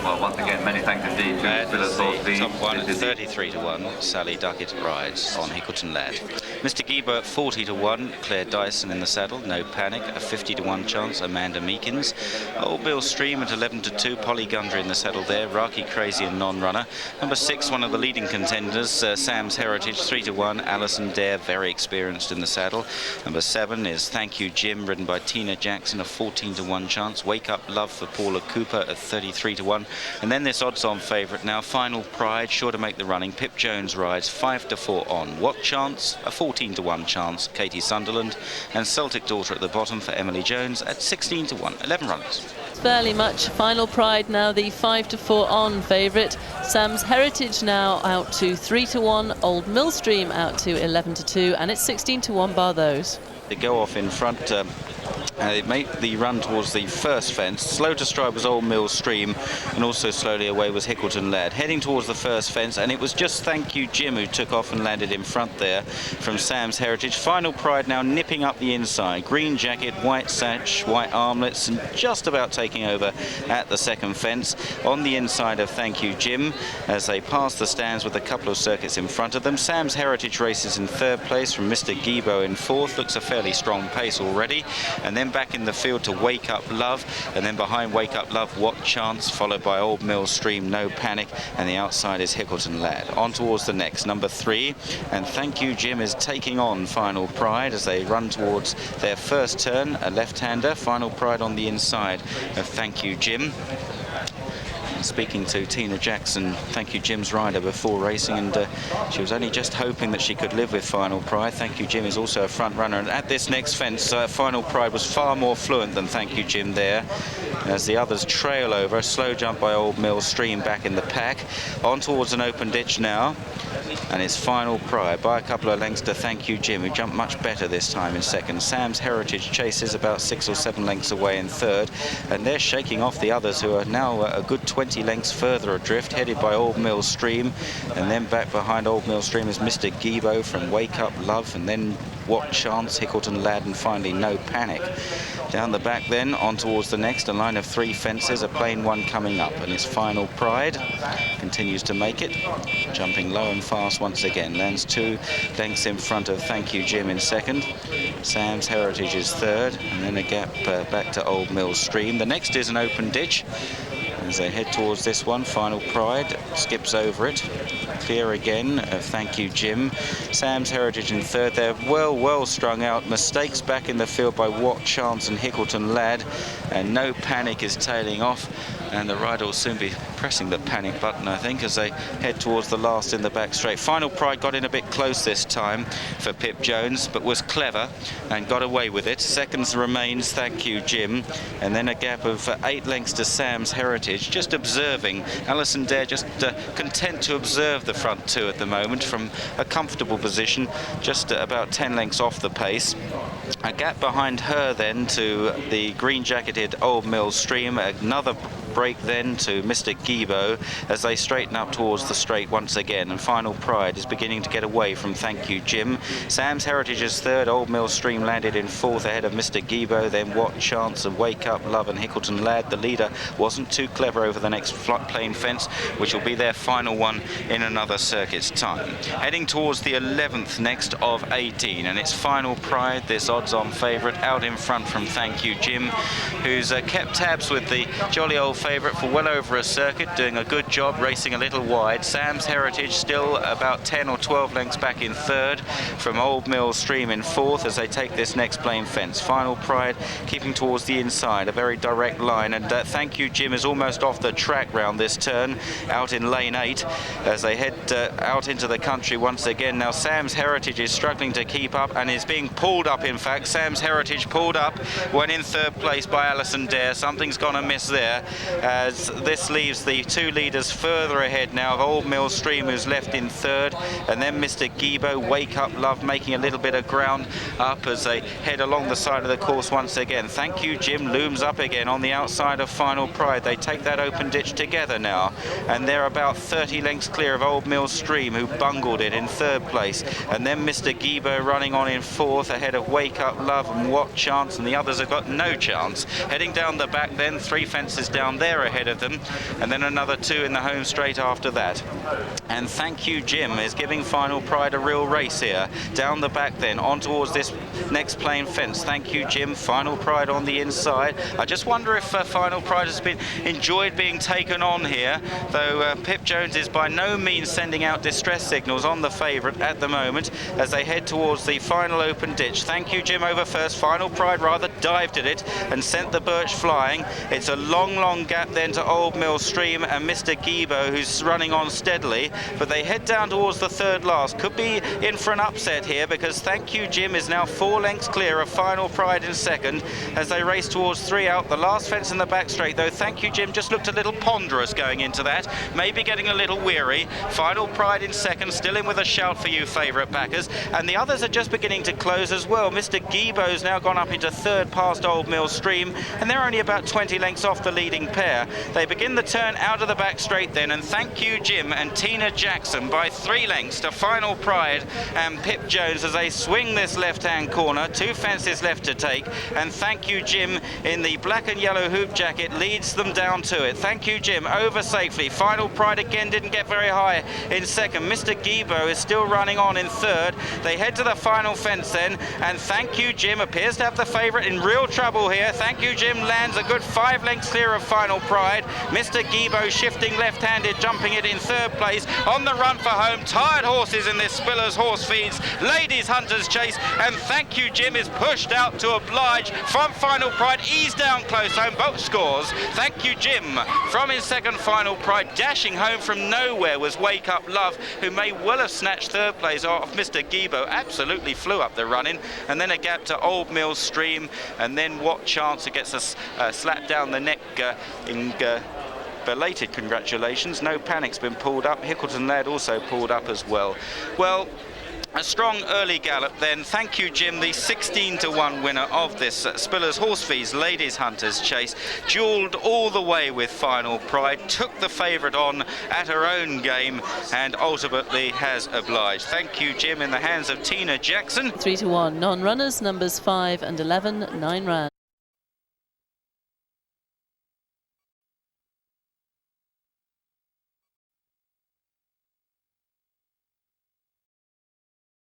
Well, once again, many thanks indeed to the top one at 33 to 1. Sally Duckett rides on Hickleton Lad. Mr. Giebert at 40 to 1. Claire Dyson in the saddle. No Panic. A 50 to 1 chance. Amanda Meekins. Old Bill Stream at 11 to 2. Polly Gundry in the saddle there. Raki Crazy and non-runner. Number 6, one of the leading contenders. Sam's Heritage 3 to 1. Alison Dare, very experienced in the saddle. Number 7 is Thank You Jim, ridden by Tina Jackson, a 14 to 1 chance. Wake Up Love for Paula Cooper at 33 to 1. And then this odds-on favourite now, Final Pride, sure to make the running. Pip Jones rides 5 to 4 on. What Chance? A 14 to 1 chance. Katie Sunderland. And Celtic Daughter at the bottom for Emily Jones at 16 to 1. 11 runners. Fairly much. Final Pride now the 5 to 4 on favourite. Sam's Heritage now out to 3 to 1. Old Millstream out to 11 to 2. And it's 16 to 1 bar those. They go off in front. They make the run towards the first fence. Slow to stride was Old Mill Stream, and also slowly away was Hickleton Lad. Heading towards the first fence, and it was just Thank You Jim who took off and landed in front there from Sam's Heritage. Final Pride now nipping up the inside. Green jacket, white sash, white armlets, and just about taking over at the second fence. On the inside of Thank You Jim as they pass the stands with a couple of circuits in front of them. Sam's Heritage races in third place from Mr. Giebo in fourth. Looks a fairly strong pace already. And then back in the field to Wake Up Love, and then behind Wake Up Love, What Chance, followed by Old Mill Stream, No Panic, and the outside is Hickleton Lad. On towards the next, number 3, and Thank You Jim is taking on Final Pride as they run towards their first turn, a left-hander. Final Pride on the inside of Thank You Jim. Speaking to Tina Jackson, Thank You Jim's rider before racing, and she was only just hoping that she could live with Final Pride. Thank You Jim is also a front runner, and at this next fence Final Pride was far more fluent than Thank You Jim there as the others trail over. A slow jump by Old Mill Stream back in the pack. On towards an open ditch now, and it's Final Pride by a couple of lengths to Thank You Jim, who jumped much better this time in second. Sam's Heritage chases about 6 or 7 lengths away in third, and they're shaking off the others who are now a good 20 lengths further adrift, headed by Old Mill Stream. And then back behind Old Mill Stream is Mr. Giebo from Wake Up Love, and then What Chance, Hickleton Lad, and finally No Panic. Down the back then, on towards the next, a line of 3 fences, a plain one coming up, and it's Final Pride. Continues to make it, jumping low and fast once again. Lands 2 lengths in front of Thank You Jim in second. Sam's Heritage is third, and then a gap back to Old Mill Stream. The next is an open ditch. As they head towards this one, Final Pride skips over it. Clear again of Thank You Jim. Sam's Heritage in third. They're well strung out. Mistakes back in the field by What Chance and Hickleton Lad. And No Panic is tailing off. And the rider will soon be pressing the panic button, I think, as they head towards the last in the back straight. Final Pride got in a bit close this time for Pip Jones, but was clever and got away with it. Seconds remains Thank You Jim, and then a gap of 8 lengths to Sam's Heritage. Just observing. Alison Dare just content to observe the front 2 at the moment from a comfortable position, just about 10 lengths off the pace. A gap behind her then to the green-jacketed Old Mill Stream. Another break then to Mr. Giebo as they straighten up towards the straight once again, and Final Pride is beginning to get away from Thank You Jim. Sam's Heritage is third. Old Mill Stream landed in fourth ahead of Mr. Giebo. Then What Chance and Wake Up Love and Hickleton Lad. The leader wasn't too clever over the next plain fence, which will be their final one in another circuit's time. Heading towards the 11th next of 18, and it's Final Pride, this odds-on favourite, out in front from Thank You Jim, who's kept tabs with the jolly old favourite for well over a circuit, doing a good job, racing a little wide. Sam's Heritage still about 10 or 12 lengths back in third from Old Mill Stream in fourth as they take this next plain fence. Final Pride keeping towards the inside, a very direct line, and Thank You Jim is almost off the track round this turn, out in lane 8 as they head out into the country once again. Now Sam's Heritage is struggling to keep up and is being pulled up, in fact. Sam's Heritage pulled up when in third place by Alison Dare. Something's gone amiss there, as this leaves the 2 leaders further ahead now of Old Mill Stream, who's left in third, and then Mr. Giebo, Wake Up Love, making a little bit of ground up as they head along the side of the course once again. Thank You Jim looms up again on the outside of Final Pride. They take that open ditch together now, and they're about 30 lengths clear of Old Mill Stream, who bungled it in third place, and then Mr. Giebo running on in fourth ahead of Wake Wake Up Love and What Chance, and the others have got no chance. Heading down the back then, 3 fences down there ahead of them, and then another 2 in the home straight after that. And Thank You Jim is giving Final Pride a real race here. Down the back then, on towards this next plain fence. Thank You Jim, Final Pride on the inside. I just wonder if Final Pride has been enjoyed being taken on here, though Pip Jones is by no means sending out distress signals on the favourite at the moment as they head towards the final open ditch. Thank You Jim over first. Final Pride rather dived at it and sent the birch flying. It's a long gap then to Old Mill Stream and Mr. Gibo, who's running on steadily, but they head down towards the third last. Could be in for an upset here because Thank You Jim is now 4 lengths clear of Final Pride in second as they race towards 3 out. The last fence in the back straight, though, Thank You Jim just looked a little ponderous going into that, maybe getting a little weary. Final Pride in second, still in with a shout for you favourite backers, and the others are just beginning to close as well. Mr. Gibo's now gone up into third past Old Mill Stream, and they're only about 20 lengths off the leading pair. They begin the turn out of the back straight then, and Thank You Jim and Tina Jackson by 3 lengths to Final Pride and Pip Jones as they swing this left-hand corner. 2 fences left to take, and Thank You Jim in the black and yellow hoop jacket leads them down to it. Thank You Jim over safely. Final Pride again didn't get very high in second. Mr. Gibo is still running on in third. They head to the final fence then, and Thank You Jim appears to have the favourite in real trouble here. Thank You Jim lands a good 5 lengths clear of Final Pride. Mr. Gibo shifting left-handed, jumping it in third place. On the run for home, tired horses in this Spiller's Horse Feeds Ladies Hunters Chase, and Thank You Jim is pushed out to oblige from Final Pride. Ease down close home, both scores. Thank You Jim from his second. Final Pride dashing home from nowhere was Wake Up Love, who may well have snatched third place off Mr. Gibo. Absolutely flew up the running, and then a gap to Old Mill Stream, and then What Chance, who gets a slap down the neck in belated congratulations. No Panic's been pulled up. Hickleton Lad also pulled up as well. Well, a strong early gallop then. Thank You Jim, the 16-1 winner of this Spiller's Horse Feeds Ladies Hunters Chase, duelled all the way with Final Pride, took the favourite on at her own game, and ultimately has obliged. Thank You Jim in the hands of Tina Jackson. 3-1 non-runners, numbers 5 and 11, 9 rounds.